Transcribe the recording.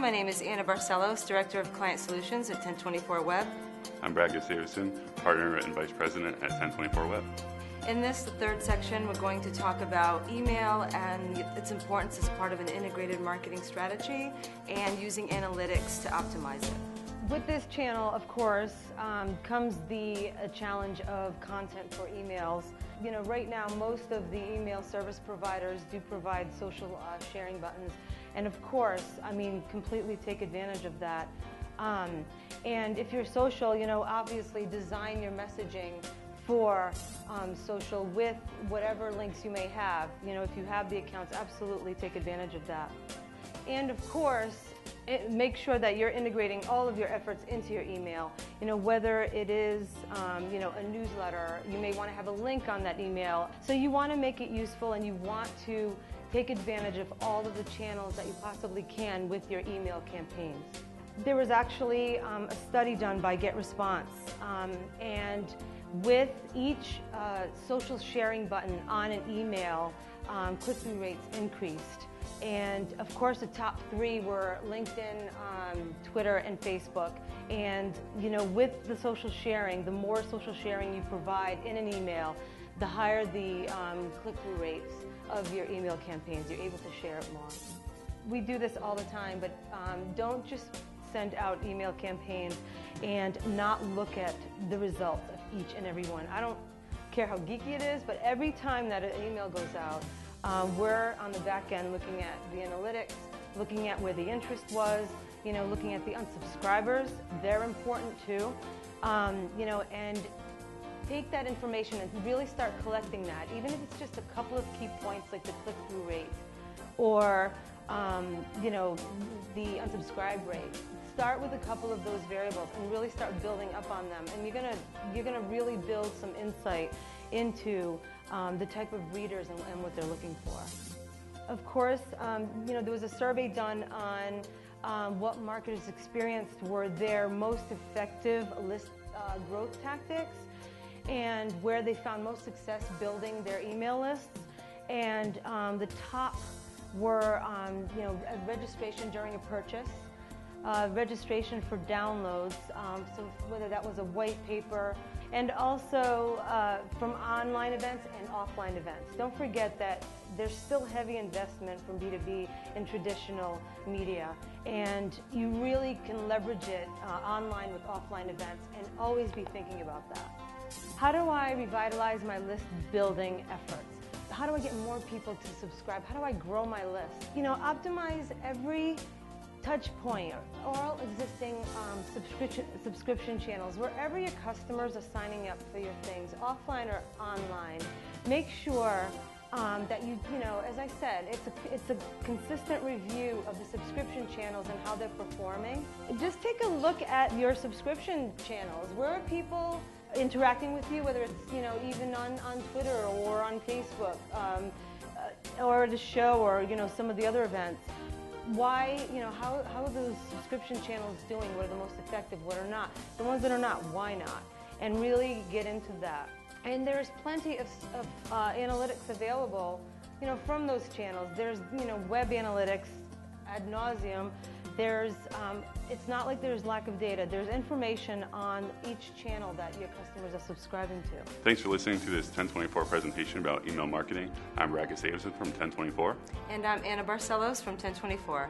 my name is Anna Barcelos, Director of Client Solutions at 1024 Web. I'm Brad Gustavson, Partner and Vice President at 1024 Web. In this, the third section, we're going to talk about email and its importance as part of an integrated marketing strategy and using analytics to optimize it. With this channel, of course, comes the challenge of content for emails. You know, right now, most of the email service providers do provide social sharing buttons. And of course, I mean, completely take advantage of that. And if you're social, you know, obviously design your messaging for social with whatever links you may have. You know, if you have the accounts, absolutely take advantage of that. And of course, make sure that you're integrating all of your efforts into your email. You know, whether it is, you know, a newsletter, you may want to have a link on that email. So you want to make it useful and you want to take advantage of all of the channels that you possibly can with your email campaigns. There was actually a study done by GetResponse, and with each social sharing button on an email, click-through rates increased. And of course, the top three were LinkedIn, Twitter, and Facebook. And you know, with the social sharing, the more social sharing you provide in an email, the higher the click-through rates of your email campaigns. You're able to share it more. We do this all the time, but don't just send out email campaigns and not look at the results of each and every one. I don't care how geeky it is, but every time that an email goes out, we're on the back end looking at the analytics, looking at where the interest was, you know, looking at the unsubscribers. They're important too, you know, and take that information and really start collecting that, even if it's just a couple of key points like the click-through rate or, you know, the unsubscribe rate. Start with a couple of those variables and really start building up on them, and you're gonna really build some insight into the type of readers and what they're looking for. Of course, you know, there was a survey done on what marketers experienced were their most effective list growth tactics and where they found most success building their email lists. And the top were, you know, registration during a purchase, registration for downloads, so whether that was a white paper, and also from online events and offline events. Don't forget that there's still heavy investment from B2B in traditional media, and you really can leverage it online with offline events and always be thinking about that. How do I revitalize my list building efforts? How do I get more people to subscribe? How do I grow my list? You know, optimize every touch point, all existing subscription channels, wherever your customers are signing up for your things, offline or online. Make sure that you know, as I said, it's a consistent review of the subscription channels and how they're performing. Just take a look at your subscription channels. Where are people interacting with you, whether it's, you know, even on Twitter or on Facebook, or at a show, or, you know, some of the other events. Why, you know, how are those subscription channels doing? What are the most effective? What are not? The ones that are not, why not? And really get into that. And there's plenty of analytics available, you know, from those channels. There's, you know, web analytics ad nauseum. There's, it's not like there's lack of data. There's information on each channel that your customers are subscribing to. Thanks for listening to this 1024 presentation about email marketing. I'm Brad Gustavson from 1024. And I'm Anna Barcelos from 1024.